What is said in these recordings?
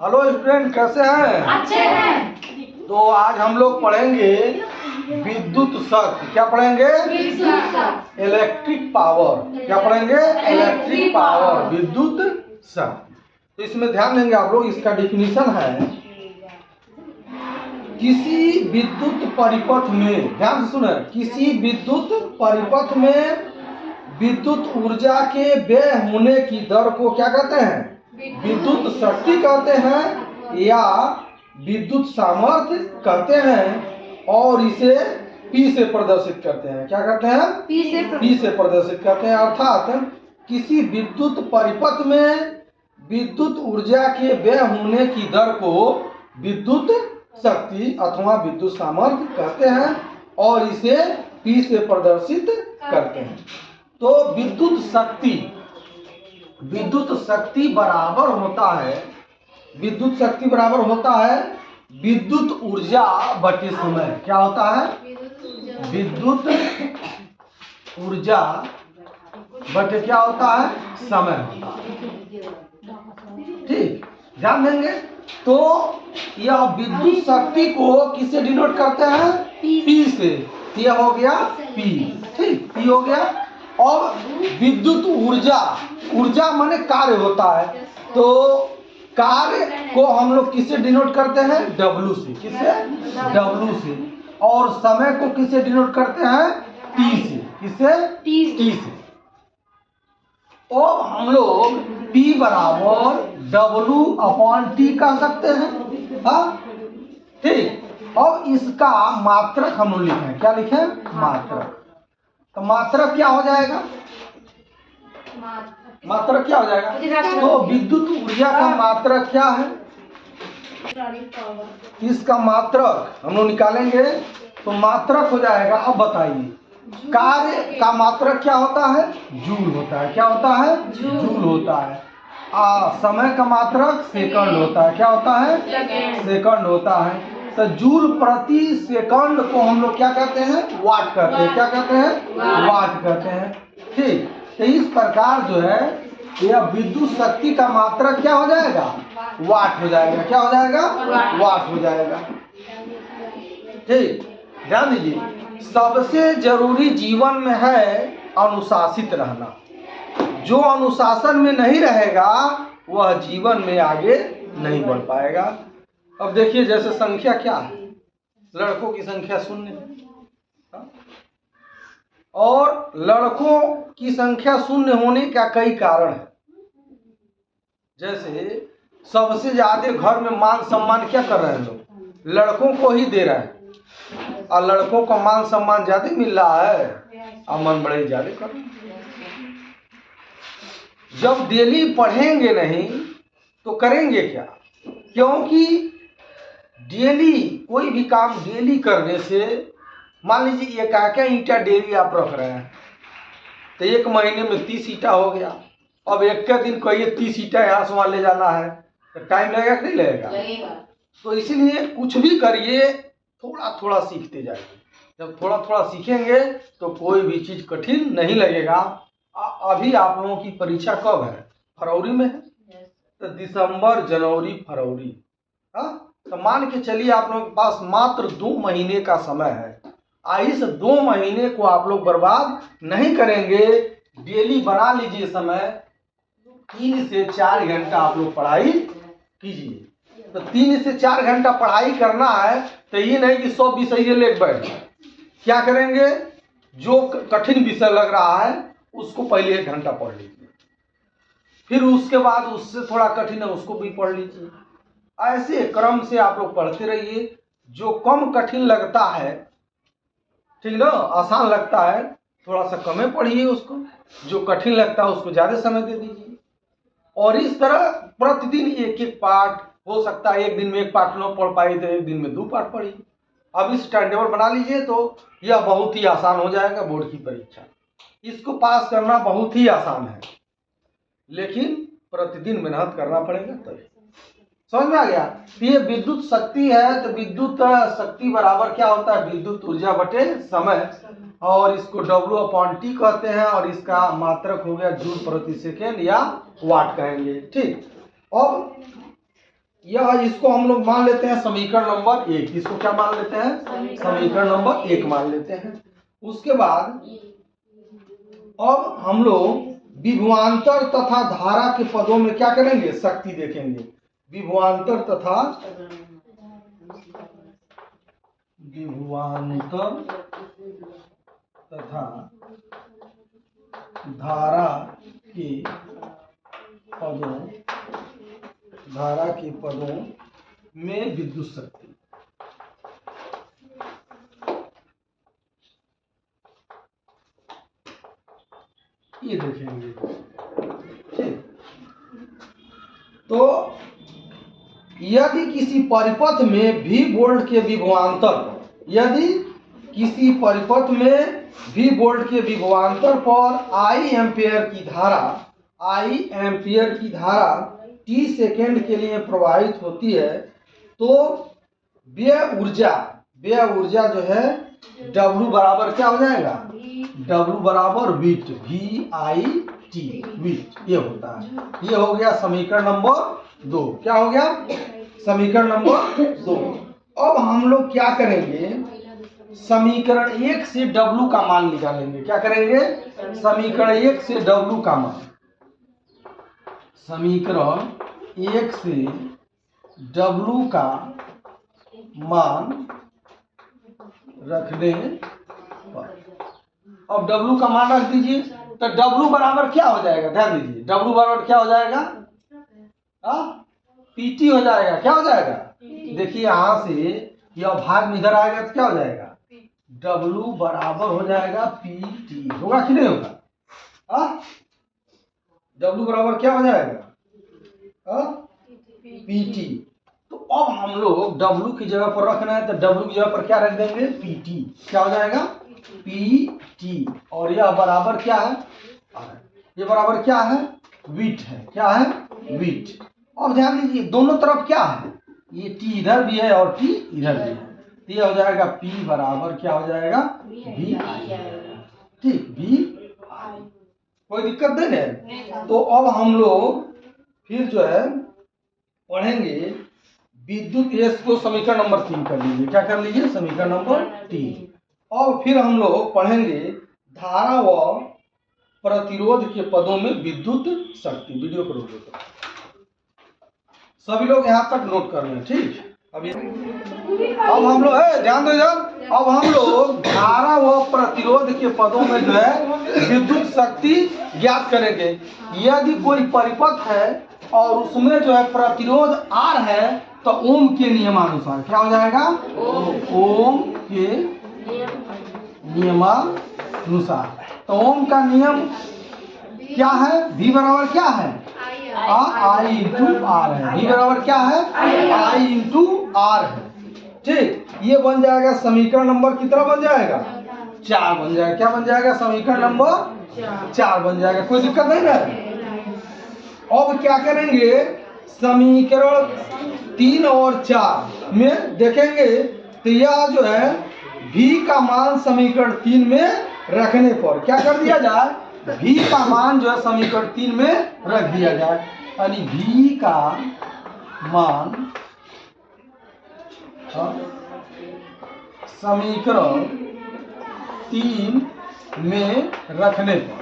Hello student, कैसे हैं? अच्छे हैं। तो आज हम लोग पढ़ेंगे विद्युत शक्ति। क्या पढ़ेंगे? Electric power. क्या पढ़ेंगे? इलेक्ट्रिक पावर, विद्युत शक्ति। तो इसमें ध्यान देंगे आप लोग, इसका डिफिनीशन है किसी विद्युत परिपथ में, ध्यान से सुने, किसी विद्युत परिपथ में विद्युत ऊर्जा के व्यय होने की दर को क्या कहते हैं? विद्युत शक्ति कहते हैं या विद्युत सामर्थ्य कहते हैं, और इसे P से प्रदर्शित करते हैं। क्या कहते हैं? P से प्रदर्शित करते हैं। अर्थात किसी विद्युत परिपथ में विद्युत ऊर्जा के व्यय होने की दर को विद्युत शक्ति अथवा विद्युत सामर्थ्य कहते हैं और इसे P से प्रदर्शित करते हैं। तो विद्युत शक्ति बराबर होता है, विद्युत शक्ति बराबर होता है विद्युत ऊर्जा बटे समय। क्या होता है? विद्युत ऊर्जा बटे क्या होता है? समय होता है। ठीक, ध्यान देंगे। तो यह विद्युत शक्ति को किससे डिनोट करते हैं? P से। यह हो गया P। ठीक, P हो गया। और विद्युत ऊर्जा माने कार्य होता है, तो कार्य को हम लोग किससे डिनोट करते हैं? W से। किससे? W से। और समय को किससे डिनोट करते हैं? T से। किससे? T से। और हम लोग P बराबर W/T कह सकते हैं। हाँ, ठीक। और इसका मात्रक हम लोग लिखें। क्या लिखें? मात्रक। तो मात्रक क्या हो जाएगा? मात्रक क्या हो जाएगा? तो विद्युत ऊर्जा का मात्रक क्या है? इसका मात्रक हम लोग निकालेंगे तो मात्रक हो जाएगा। अब बताइए, कार्य का मात्रक क्या होता है? जूल होता है। क्या होता है? जूल होता है। समय का मात्रक सेकंड होता है। क्या होता है? सेकंड होता है। तो जूल प्रति सेकंड को हम लोग क्या कहते हैं? वाट कहते हैं। क्या कहते हैं? वाट कहते हैं। ठीक, तो इस प्रकार जो है यह विद्युत शक्ति का मात्रक क्या हो जाएगा? वाट हो जाएगा। क्या हो जाएगा? वाट हो जाएगा। ठीक, ध्यान दीजिए। सबसे जरूरी जीवन में है अनुशासित रहना। जो अनुशासन में नहीं रहेगा वह जीवन में आगे नहीं बढ़ पाएगा। अब देखिए, जैसे संख्या क्या है? लड़कों की संख्या 0 है और लड़कों की संख्या 0 होने का कई कारण है। जैसे सबसे ज्यादा घर में मान सम्मान क्या कर रहे हैं लोग? लड़कों को ही दे रहे हैं, और लड़कों को मान सम्मान ज्यादा मिल रहा है, अमन बड़े ज्यादा कर रहे हैं। जब डेली पढ़ेंगे नहीं तो करेंगे क्या? क्योंकि डेली कोई भी काम डेली करने से, मान लीजिए एक ईंटा डेली आप रख रहे हैं तो एक महीने में 30 ईंटा हो गया। अब एक के दिन कहिए 30 ईंटा यहाँ से वहाँ ले जाना है तो टाइम लगेगा कि नहीं लगेगा? तो इसीलिए कुछ भी करिए, थोड़ा थोड़ा सीखते जाइए। जब थोड़ा थोड़ा सीखेंगे तो कोई भी चीज़ कठिन नहीं लगेगा। अभी आप लोगों की परीक्षा कब है? फरवरी में है। तो दिसंबर, जनवरी, फरवरी, हाँ, तो मान के चलिए आप लोगों के पास मात्र 2 महीने का समय है। इस 2 महीने को आप लोग बर्बाद नहीं करेंगे। डेली बना लीजिए समय, 3 से 4 घंटा आप लोग पढ़ाई कीजिए। तो 3 से 4 घंटा पढ़ाई करना है, तो ये नहीं कि 100 विषय लेकर बैठ। क्या करेंगे? जो कठिन विषय लग रहा है उसको पहले 1 घंटा पढ़ लीजिए, फिर उसके बाद उससे थोड़ा कठिन है उसको भी पढ़ लीजिए। ऐसे क्रम से आप लोग पढ़ते रहिए। जो कम कठिन लगता है, ठीक ना, आसान लगता है, थोड़ा सा कम पढ़िए उसको। जो कठिन लगता है उसको ज्यादा समय दे दीजिए। और इस तरह प्रतिदिन एक एक पाठ, हो सकता है एक दिन में 1 पाठ न पढ़ पाई तो एक दिन में 2 पाठ पढ़िए। अब इस टाइम टेबल बना लीजिए तो यह बहुत ही आसान हो जाएगा। बोर्ड की परीक्षा इसको पास करना बहुत ही आसान है, लेकिन प्रतिदिन मेहनत करना पड़ेगा तभी। समझ में आ गया? ये विद्युत शक्ति है, तो विद्युत शक्ति बराबर क्या होता है? विद्युत ऊर्जा बटे समय, और इसको W/T कहते हैं, और इसका मात्रक हो गया जूल प्रति सेकेंड या वाट कहेंगे। ठीक, अब यह इसको हम लोग मान लेते हैं समीकरण नंबर 1। इसको क्या मान लेते हैं? समीकरण नंबर 1 मान लेते हैं। उसके बाद अब हम लोग विभवांतर तथा धारा के पदों में क्या करेंगे? शक्ति देखेंगे। विभवांतर तथा धारा के पदों में विद्युत शक्ति। ये देखेंगे। ठीक, तो यदि किसी परिपथ में V वोल्ट के विभवांतर पर, यदि किसी परिपथ में V वोल्ट के विभवांतर पर I एम्पियर की धारा t सेकेंड के लिए प्रवाहित होती है, तो व्यय ऊर्जा जो है W बराबर क्या हो जाएगा? W बराबर विट, VIT, विट, ये होता है। ये हो गया समीकरण नंबर 2। क्या हो गया? समीकरण नंबर 2। अब हम लोग क्या करेंगे? समीकरण 1 से W का मान निकालेंगे। क्या करेंगे? समीकरण 1 से W का मान, समीकरण 1 से W का मान रखने पर, अब W का मान रख दीजिए, तो W बराबर क्या हो जाएगा? ध्यान दीजिए, W बराबर क्या हो जाएगा? PT हो जाएगा। क्या हो जाएगा? देखिए यहां से यह भाग में इधर आएगा तो क्या हो जाएगा? W बराबर हो जाएगा PT। होगा कि नहीं होगा? W बराबर क्या हो जाएगा? PT। तो अब हम लोग W की जगह पर रखना है, तो W की जगह पर क्या रख देंगे? PT। क्या हो जाएगा? PT। और यह बराबर क्या है? ये बराबर क्या है? विट है। क्या है? विट। अब ध्यान दीजिए, दोनों तरफ क्या है? ये T इधर भी है और T इधर भी है, तो ये हो जाएगा P बराबर क्या हो जाएगा? VI। ठीक, VI। कोई दिक्कत नहीं है। तो अब हम लोग फिर जो है पढ़ेंगे विद्युत S को समीकरण नंबर 3 कर लीजिए। क्या कर लीजिए? समीकरण नंबर 3। और फिर हम लोग पढ़ेंगे धारा व प्रतिरोध के पदों में विद्युत शक्ति। वीडियो को रोक दो, सभी लोग यहाँ तक नोट कर लें। ठीक, अभी अब हम लोग ध्यान दो यार, अब हम लोग धारा व प्रतिरोध के पदों में जो है विद्युत शक्ति ज्ञात करेंगे। यदि कोई परिपथ है और उसमें जो है प्रतिरोध R है, तो ओम के नियमानुसार क्या हो जाएगा? ओम के नियमानुसार। तो ओम का नियम क्या है? V बराबर क्या है? I इंटू R है। V बराबर क्या है? I इंटू R है। ठीक, ये बन जाएगा समीकरण नंबर कितना बन जाएगा? 4 बन जाएगा। क्या बन जाएगा? समीकरण नंबर 4 बन जाएगा। कोई दिक्कत नहीं ना? अब क्या करेंगे? समीकरण 3 और 4 में देखेंगे, तो यह जो है V का मान समीकरण 3 में रखने पर क्या कर दिया जाए? V का मान जो है समीकरण 3 में रख दिया जाए, यानी V का मान समीकरण 3 में रखने पर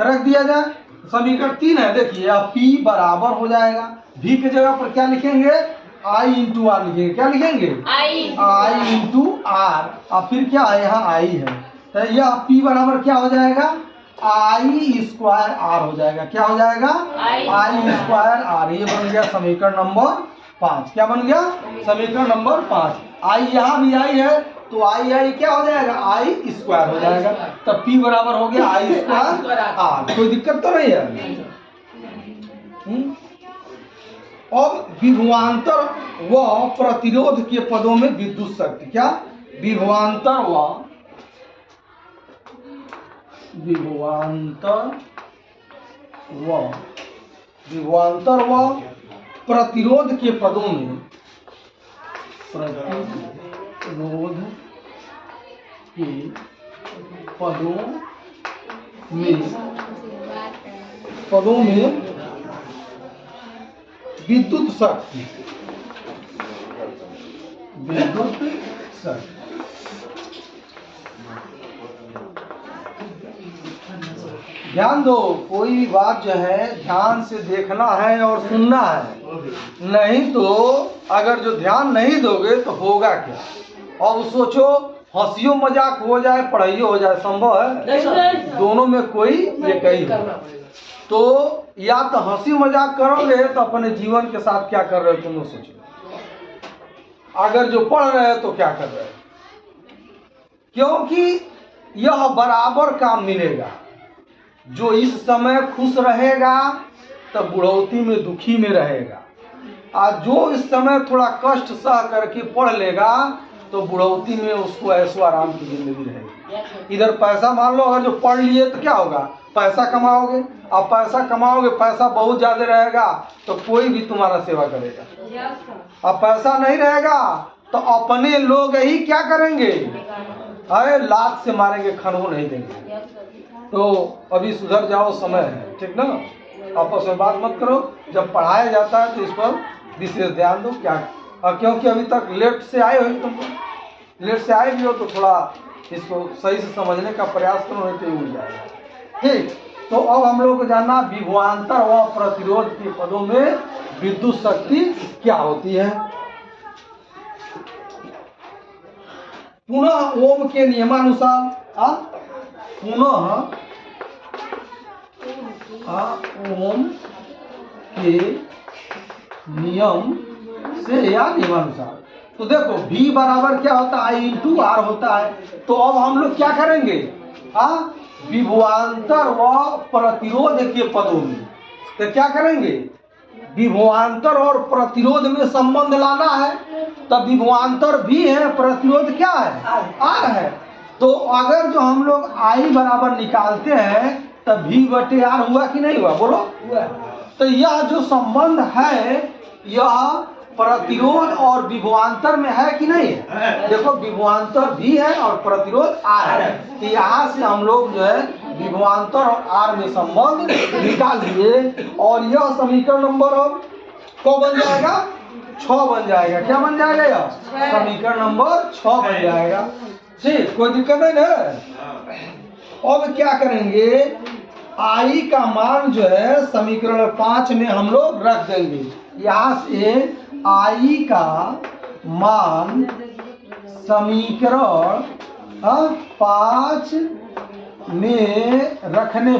रख दिया जाए। समीकरण 3 है, देखिए अब P बराबर हो जाएगा, V की जगह पर क्या लिखेंगे? I इंटू आर लिखेंगे। क्या लिखेंगे? I into R. अब फिर क्या है? यहाँ I है, तो यह P बराबर क्या हो जाएगा? I स्क्वायर R हो जाएगा। क्या हो जाएगा? I square R। ये बन गया समीकरण नंबर 5। क्या बन गया? समीकरण नंबर 5। I यहाँ भी I है, तो I क्या हो जाएगा? I स्क्वायर हो जाएगा। तब P बराबर हो गया I स्क्वायर R। कोई दिक्कत तो नहीं है? अब विभवांतर व प्रतिरोध के पदों में विद्युत शक्ति। क्या? विभवांतर व प्रतिरोध के पदों में विद्युत शक्ति, विद्युत शक्ति। ध्यान दो, कोई भी बात जो है ध्यान से देखना है और सुनना है, नहीं तो अगर जो ध्यान नहीं दोगे तो होगा क्या। और सोचो हंसियो मजाक हो जाए पढ़ाइयो हो जाए, संभव है? दोनों में कोई एक ही हो। तो या तो हंसी मजाक करोगे तो अपने जीवन के साथ क्या कर रहे हो तुम सोचो। अगर जो पढ़ रहे हो तो क्या कर रहे हो, क्योंकि यह बराबर काम मिलेगा। जो इस समय खुश रहेगा तो बुढ़ौती में दुखी में रहेगा, और जो इस समय थोड़ा कष्ट सह करके पढ़ लेगा तो बुढ़ौती में उसको ऐशो आराम की जिंदगी रहेगी। इधर पैसा मान लो, अगर जो पढ़ लिए तो क्या होगा, पैसा कमाओगे। अब पैसा कमाओगे, पैसा बहुत ज्यादा रहेगा तो कोई भी तुम्हारा सेवा करेगा। अब पैसा नहीं रहेगा तो अपने लोग ही क्या करेंगे, अरे लात से मारेंगे, खनू नहीं देंगे। तो अभी सुधर जाओ, समय है, ठीक ना। आपस में बात मत करो, जब पढ़ाया जाता है तो इस पर विशेष ध्यान दो। क्या, क्योंकि अभी तक लेट से आए हो, तुम लेट से आए भी हो तो थोड़ा इसको सही से समझने का प्रयास करो, नहीं तो उड़ जाएगा। ठीक, तो अब हम लोग को जानना विभवांतर व प्रतिरोध के पदों में विद्युत शक्ति क्या होती है। पुनः ओम के नियमानुसार, पुनः ओम के नियम से या नियमानुसार। तो देखो V बराबर क्या होता है, I इंटू R होता है। तो अब हम लोग क्या करेंगे, विभवांतर व प्रतिरोध के पदों में तो क्या करेंगे, विभवांतर और प्रतिरोध में संबंध लाना है। तब विभवांतर V है, प्रतिरोध क्या है, R है। तो अगर जो हम लोग I बराबर निकालते हैं तब V बटे R हुआ कि नहीं हुआ, बोलो। तो यह जो संबंध है यह प्रतिरोध और विभवांतर में है कि नहीं है। देखो विभवांतर भी है और प्रतिरोध R है। तो यहाँ से हम लोग जो है विभवांतर और R में संबंध निकाल लिए, और यह समीकरण नंबर अब कौन बन जाएगा, 6 बन जाएगा। क्या बन जाएगा, यह समीकरण नंबर 6 बन जाएगा। ठीक, कोई दिक्कत नहीं है। अब क्या करेंगे, I का मान जो है समीकरण 5 में हम लोग रख देंगे। यहाँ से I का मान समीकरण 5 में रखने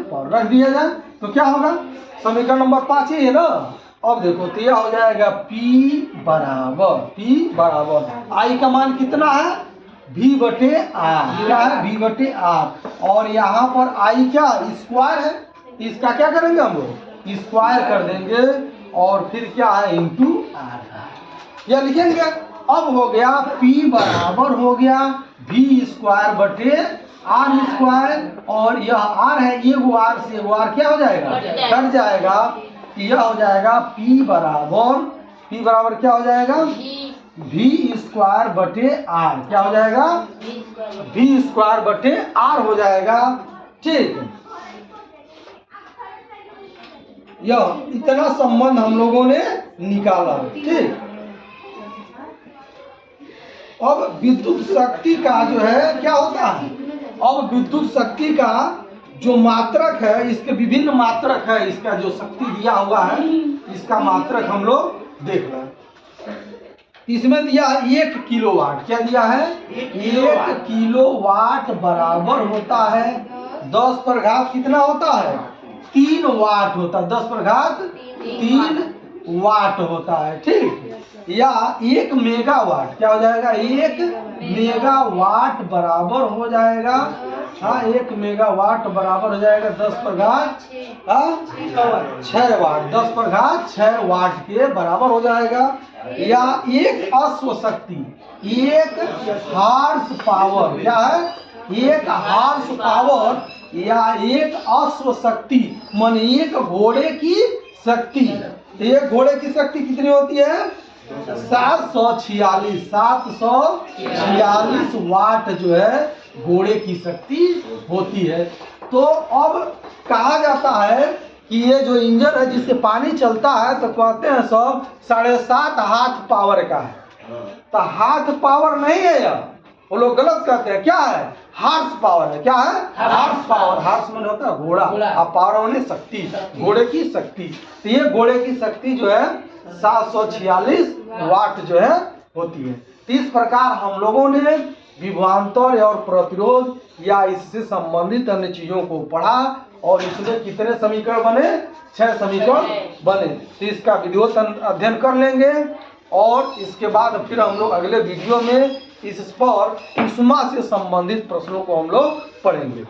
पर रख दिया जाए तो क्या होगा, समीकरण नंबर 5 ही है ना। अब देखो तो यह हो जाएगा P बराबर I का मान कितना है, V बटे R, क्या है, V बटे R। और यहाँ पर I क्या स्क्वायर है, इसका क्या करेंगे हम लोग, स्क्वायर कर देंगे, और फिर क्या है इंटू R, यह लिखेंगे। अब हो गया P बराबर हो गया V स्क्वायर बटे R स्क्वायर, और यह R है, ये वो R से वो R क्या हो जाएगा, कट जाएगा। यह हो जाएगा P बराबर क्या हो जाएगा, V स्क्वायर बटे R, क्या हो जाएगा, V स्क्वायर बटे R हो जाएगा। ठीक, यह इतना संबंध हम लोगों ने निकाला। ठीक, अब विद्युत शक्ति का जो है क्या होता है, अब विद्युत शक्ति का जो मात्रक है, इसके विभिन्न मात्रक है, इसका जो शक्ति दिया हुआ है इसका मात्रक हम लोग देख रहे हैं। इसमें दिया है 1 किलोवाट, क्या दिया है, 1 किलोवाट बराबर होता है 10 पर घात कितना होता है, 3 वाट होता है, 10 पर घात 3 वाट होता है। ठीक, या 1 मेगावाट क्या हो जाएगा, 1 मेगावाट बराबर हो जाएगा, 1 मेगावाट बराबर हो जाएगा 10 पर घात 6 वाट, 10 पर घात 6 वाट के बराबर हो जाएगा। या 1 अश्व शक्ति, 1 हार्स पावर, क्या है, 1 हार्स पावर या 1 अश्व शक्ति मन 1 घोड़े की शक्ति। एक घोड़े की शक्ति कितनी होती है, 746 वाट जो है घोड़े की शक्ति होती है। तो अब कहा जाता है कि ये जो इंजन है जिससे पानी चलता है तो कहते हैं सब 7.5 हाथ पावर का है। तो हाथ पावर नहीं है यह, वो लोग गलत कहते हैं। क्या है? हार्स पावर है। क्या है? Horse power. हार्स मैंने होता है घोड़ा, और पावर मैंने शक्ति, घोड़े की शक्ति। तो ये घोड़े की शक्ति जो है 746 वाट जो है होती है। तो इस प्रकार हम लोगों ने विभवांतर और प्रतिरोध या इससे संबंधित अन्य चीजों को पढ़ा, और इसमें कितने समीकरण बने? 6 समीकरण बने। तो इसका विधिवत अध्ययन कर लेंगे, और इसके बाद फिर हम लोग अगले वीडियो में इस पर ऊष्मा से संबंधित प्रश्नों को हम लोग पढ़ेंगे।